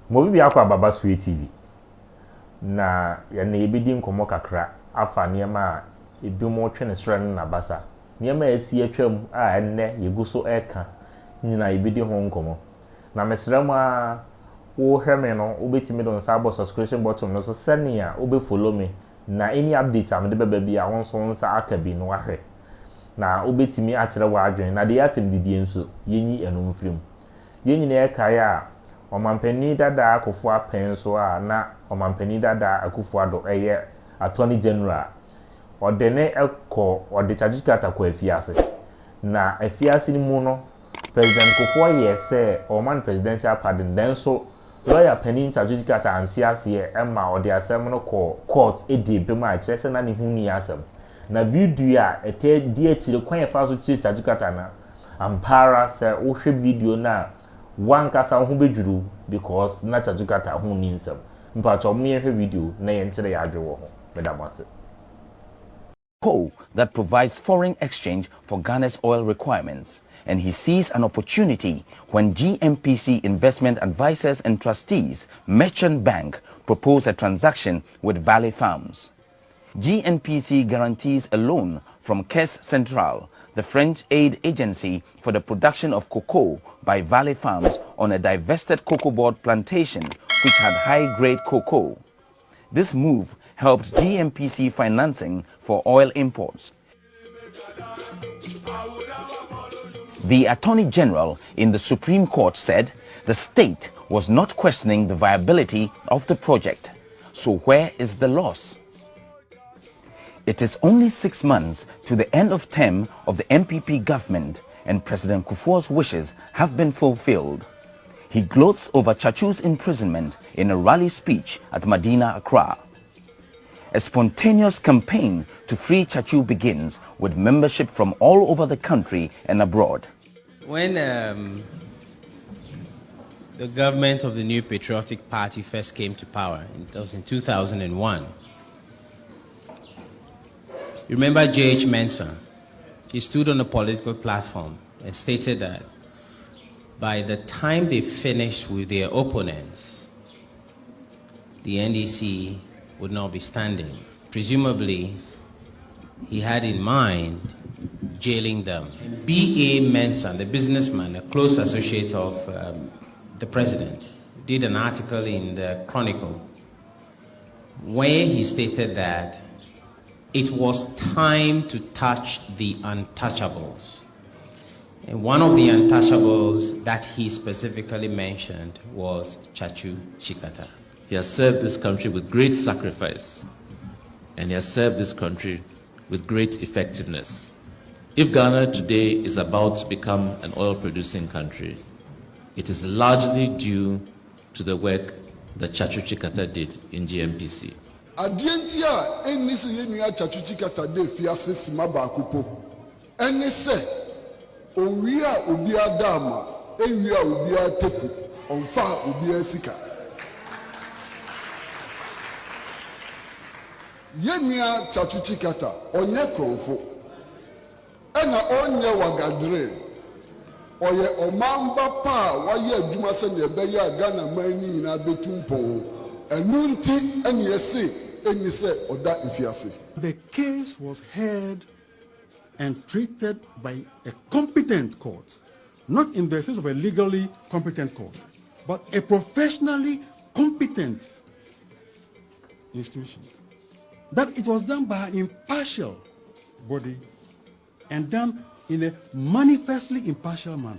Mo bi akwa baba Sweet TV. Na ya na ebedi nkomo kakra afa niema a ebi mo twe ne soro na basa. Niema esi atwam a enne yegu so eka. Nyina ebedi ho nkomo. Na mesrem a wo hweme no obetimi don sabo subscription button no so senia obe follow me na any update am de beba bia won so nsa aka bi no ahwe. Na obetimi a kire wa adwen na de yatem didie nso yenyi enum firim. Yenyina ekae a Omampani dada akufo apen so a na omampani dada akufo ado eye attorney general odene ekọ odechajikata kwa afiase na afiase ni mu no president kufo ye say oman presidential pardon then so lawyer panin chajikata antiase emma ode asem no court edi bema akirese na ne huni asem na video a ete di akire kwan fa so chajikata na ampara se wo hwe video na one kasa ho bedwuru because na chajukata ho ni nsem mpa cho me hwe video na ye nkire ya adwe wo ho medamase coal that provides foreign exchange for Ghana's oil requirements, and he sees an opportunity when GMPC Investment Advisors and Trustees Merchant Bank propose a transaction with Valley Farms. GNPC guarantees a loan from Caisse Centrale, the French aid agency for the production of cocoa by Valley Farms on a divested cocoa board plantation which had high-grade cocoa. This move helped GMPC financing for oil imports. The Attorney General in the Supreme Court said the state was not questioning the viability of the project. So where is the loss? It is only 6 months to the end of term of the MPP government, and President Kufuor's wishes have been fulfilled. He gloats over Tsatsu's imprisonment in a rally speech at Medina, Accra. A spontaneous campaign to free Tsatsu begins with membership from all over the country and abroad. When the government of the New Patriotic Party first came to power, it was in 2001, you remember J.H. Mensah? He stood on a political platform and stated that by the time they finished with their opponents, the NDC would not be standing. Presumably, he had in mind jailing them. B.A. Mensah, the businessman, a close associate of the president, did an article in the Chronicle where he stated that it was time to touch the untouchables. And one of the untouchables that he specifically mentioned was Tsatsu Chikata. He has served this country with great sacrifice, and he has served this country with great effectiveness. If Ghana today is about to become an oil-producing country, it is largely due to the work that Tsatsu Chikata did in GMPC. Adientia enisi yenua Tsatsu Chikata de fiase sima baakupo enise onwia obi adama enwia obi ateku onfa obi asika yenua Tsatsu Chikata onye kronfo ena onye wagadre oye omamba pa waye adwuma se ne be ya Ghana man ni na betumpon enunti enese enise oda ifiase. The case was heard and treated by a competent court, not in the sense of a legally competent court, but a professionally competent institution. That it was done by an impartial body and done in a manifestly impartial manner.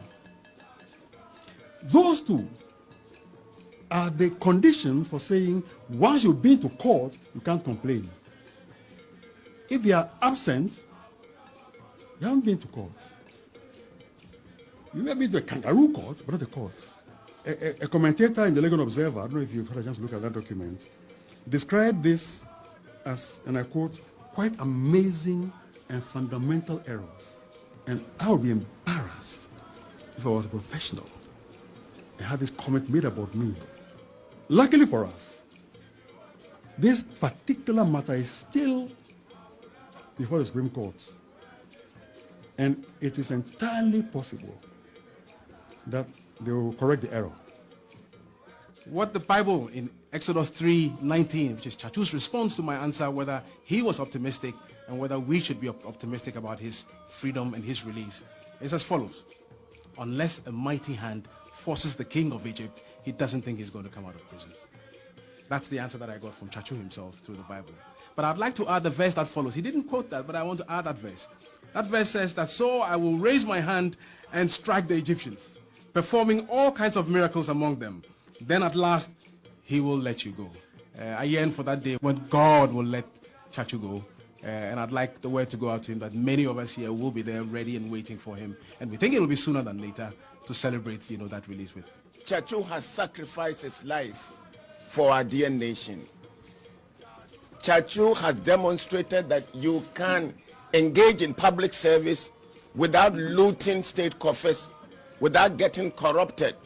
Those two are the conditions for saying once you've been to court, you can't complain. If you are absent, you haven't been to court. You may be to a kangaroo court, but not a court. A commentator in the Legon Observer, I don't know if you've had a chance to look at that document, described this as, and I quote, quite amazing and fundamental errors. And I would be embarrassed if I was a professional and had this comment made about me. Luckily for us, this particular matter is still before the Supreme Court. And it is entirely possible that they will correct the error. what the Bible in Exodus 3:19, which is Tsatsu's response to my answer, whether he was optimistic and whether we should be optimistic about his freedom and his release, is as follows. Unless a mighty hand forces the king of Egypt, he doesn't think he's going to come out of prison. That's the answer that I got from Tsatsu himself through the Bible. But I'd like to add the verse that follows. He didn't quote that, but I want to add that verse. That verse says that, so I will raise my hand and strike the Egyptians, performing all kinds of miracles among them. Then at last, he will let you go. I yearn for that day when God will let Tsatsu go. And I'd like the word to go out to him that many of us here will be there ready and waiting for him. And we think it will be sooner than later to celebrate, that release with. Tsatsu has sacrificed his life for our dear nation. Tsatsu has demonstrated that you can engage in public service without looting state coffers, without getting corrupted,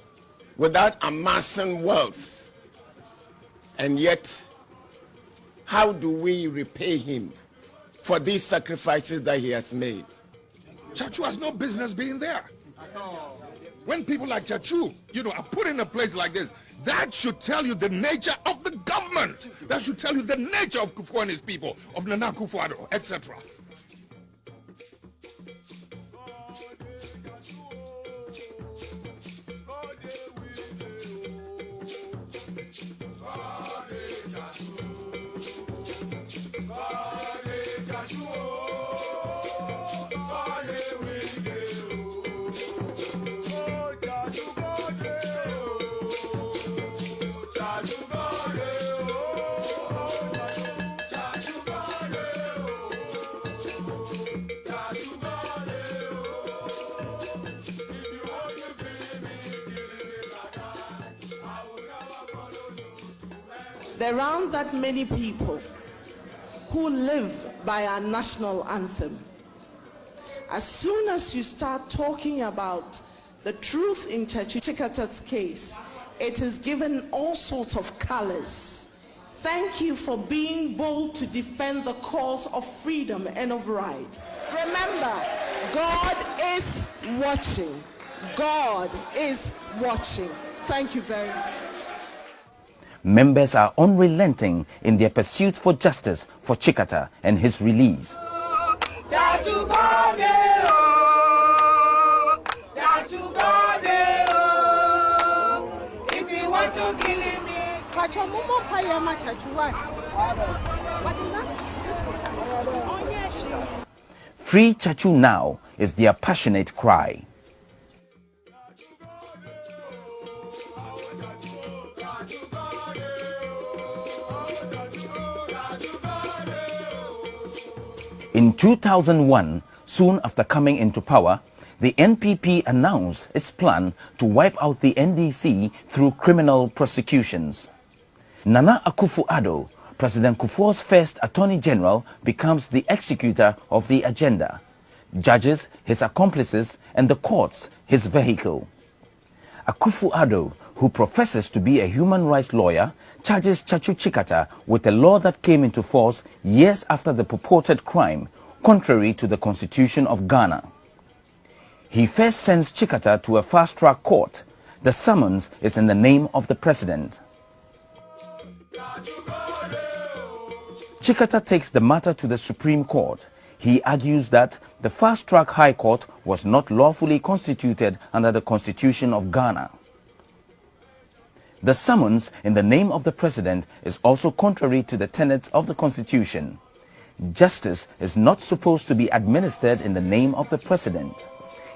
without amassing wealth. And yet, how do we repay him for these sacrifices that he has made? Tsatsu has no business being there. When people like Tsatsu, are put in a place like this, that should tell you the nature of the government. That should tell you the nature of Kufuor and his people, of Nana Akufo-Addo, etc. There aren't that many people who live by our national anthem. As soon as you start talking about the truth in Tsatsu Chikata's case, it is given all sorts of colors. Thank you for being bold to defend the cause of freedom and of right. Remember, God is watching. God is watching. Thank you very much. Members are unrelenting in their pursuit for justice for Chikata and his release. If you want to kill me, Free Tsatsu now is their passionate cry. In 2001, soon after coming into power, the NPP announced its plan to wipe out the NDC through criminal prosecutions. Nana Akufo-Addo, President Kufuor's first Attorney General, becomes the executor of the agenda. Judges, his accomplices, and the courts, his vehicle. Akufo-Addo, who professes to be a human rights lawyer, charges Tsatsu Chikata with a law that came into force years after the purported crime, contrary to the Constitution of Ghana. He first sends Chikata to a fast-track court. The summons is in the name of the president. Chikata takes the matter to the Supreme Court. He argues that the fast-track High Court was not lawfully constituted under the Constitution of Ghana. The summons in the name of the president is also contrary to the tenets of the Constitution. Justice is not supposed to be administered in the name of the president.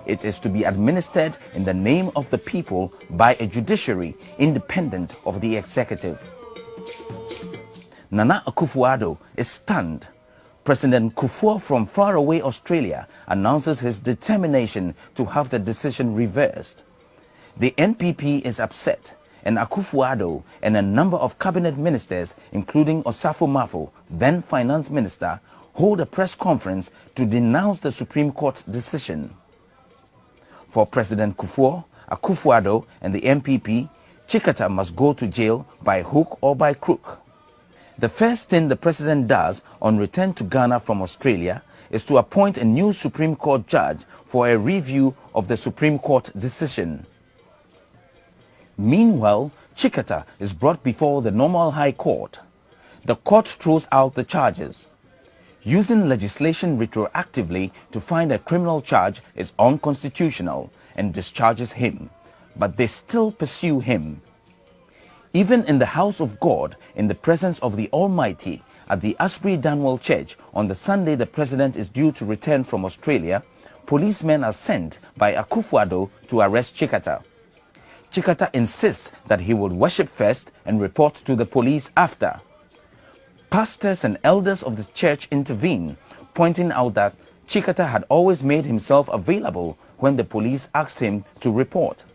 It is to be administered in the name of the people by a judiciary independent of the executive. Nana Akufo-Addo is stunned. President Kufuor from faraway Australia announces his determination to have the decision reversed. The NPP is upset, and Akufo-Addo and a number of cabinet ministers, including Osafo Mafo, then finance minister, hold a press conference to denounce the Supreme Court decision. For President Kufuor, Akufo-Addo and the NPP, Chikata must go to jail by hook or by crook. The first thing the president does on return to Ghana from Australia is to appoint a new Supreme Court judge for a review of the Supreme Court decision. Meanwhile, Chikata is brought before the normal High Court. The court throws out the charges. Using legislation retroactively to find a criminal charge is unconstitutional and discharges him, but they still pursue him. Even in the house of God, in the presence of the Almighty, at the Ashbury Danwell Church, on the Sunday the president is due to return from Australia, policemen are sent by Akufo-Addo to arrest Chikata. Chikata insists that he will worship first and report to the police after. Pastors and elders of the church intervene, pointing out that Chikata had always made himself available when the police asked him to report.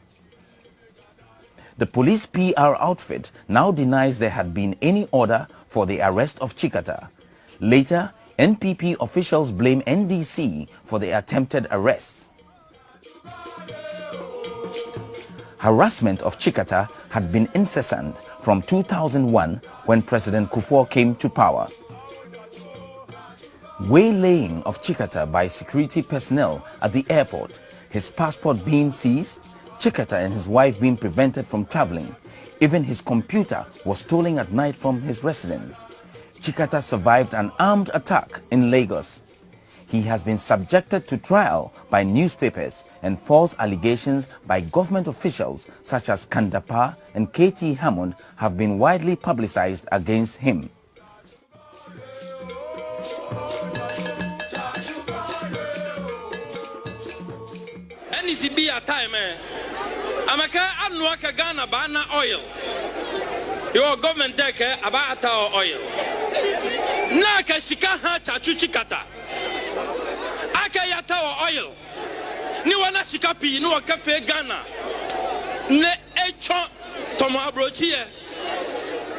The police PR outfit now denies there had been any order for the arrest of Chikata. Later, NPP officials blame NDC for the attempted arrest. Harassment of Chikata had been incessant from 2001 when President Kufuor came to power. Waylaying of Chikata by security personnel at the airport, his passport being seized, Chikata and his wife being prevented from traveling. Even his computer was stolen at night from his residence. Chikata survived an armed attack in Lagos. He has been subjected to trial by newspapers, and false allegations by government officials such as Kandapa and KT Hammond have been widely publicized against him. NCB at time, Amaka Anwaka Ghana Bana oil. Your government take about our oil. Naka Shikaha Tsatsu Chikata. Akayata oil. Niwana Shikapi, no cafe Ghana. Ne echo Tomo Abrochie.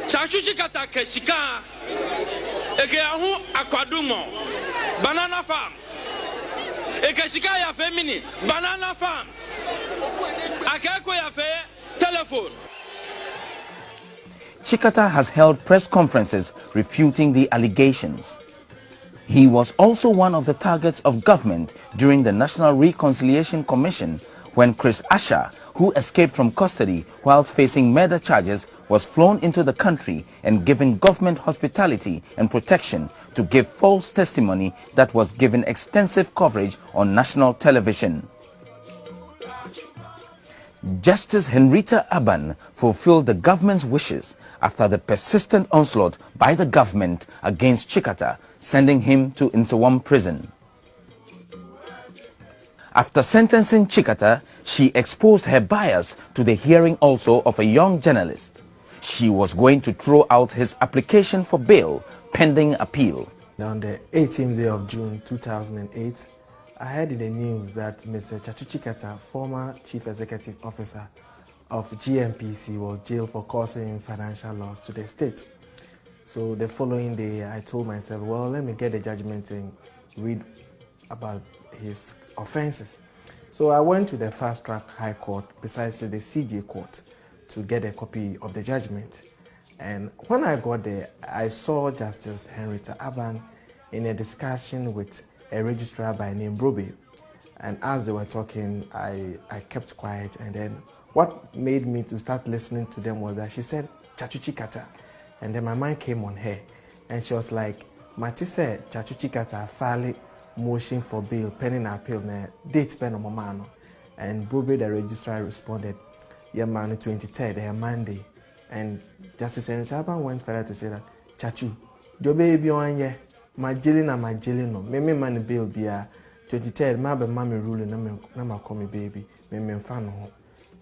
Tsatsu Chikata Keshika. Ekeahu Aquadumo. Banana farms. Ekeshika ya femini. Banana farms. Akako ya fe telephone. Chikata has held press conferences refuting the allegations. He was also one of the targets of government during the National Reconciliation Commission when Chris Asher, who escaped from custody whilst facing murder charges, was flown into the country and given government hospitality and protection to give false testimony that was given extensive coverage on national television. Justice Henrietta Aban fulfilled the government's wishes after the persistent onslaught by the government against Chikata, sending him to Nsawam prison. After sentencing Chikata, she exposed her bias to the hearing also of a young journalist. She was going to throw out his application for bail pending appeal. On the 18th day of June 2008, I heard in the news that Mr. Tsatsu Chikata, former Chief Executive Officer of GMPC, was jailed for causing financial loss to the state. So the following day, I told myself, well, let me get the judgment and read about his offenses. So I went to the fast-track High Court, precisely the CJ Court, to get a copy of the judgment. And when I got there, I saw Justice Henrietta Aban in a discussion with a registrar by name Brobe. And as they were talking, I kept quiet. And then what made me to start listening to them was that she said, Tsatsu Chikata. And then my mind came on her. And she was like, Mati said, Tsatsu Chikata filed motion for bail pending appeal. Na date pen on Mamano. And Brobe, the registrar, responded, yeah, man, 23rd, Monday. And Justice Henrietta Aban went further to say that, Tsatsu, your baby on ye. My jailing and my jailing no. Me man bail be a 23rd. My be mommy ruling. Na ma call me baby. Me fan no.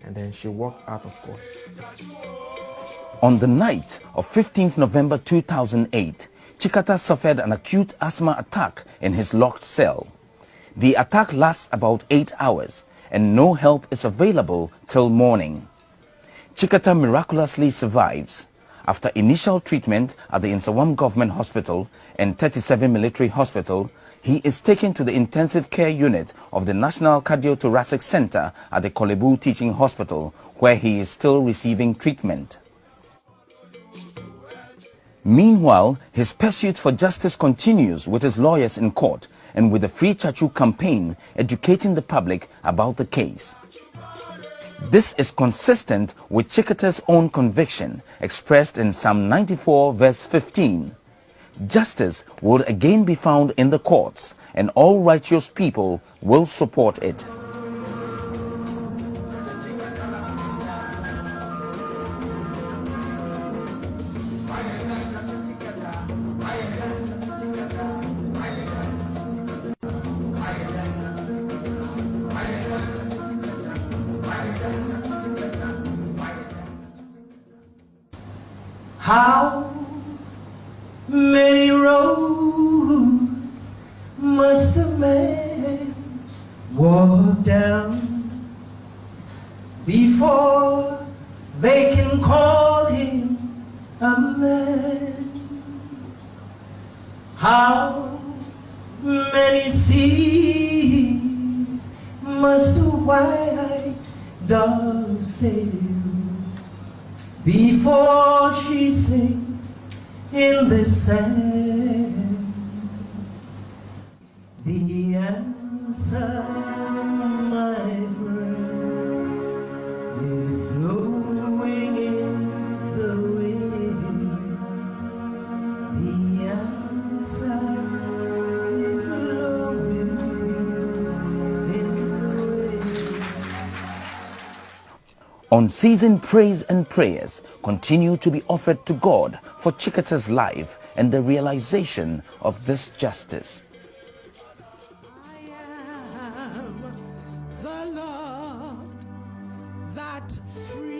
And then she walked out of court. On the night of 15th November 2008, Chikata suffered an acute asthma attack in his locked cell. The attack lasts about 8 hours, and no help is available till morning. Chikata miraculously survives. After initial treatment at the Nsawam Government Hospital and 37 Military Hospital, he is taken to the intensive care unit of the National Cardiothoracic Center at the Kolebu Teaching Hospital, where he is still receiving treatment. Meanwhile, his pursuit for justice continues with his lawyers in court and with the Free Tsatsu campaign educating the public about the case. This is consistent with Chikata's own conviction expressed in Psalm 94 verse 15. Justice will again be found in the courts, and all righteous people will support it. How many roads must a man walk down before they can call him a man? How many seas must a white dove sail before she sinks in the sand? The answer, my friend, is blowing in the wind. The answer is blowing in the wind. Unceasing praise and prayers continue to be offered to God for Chikata's life and the realization of this justice. I am the Lord that free.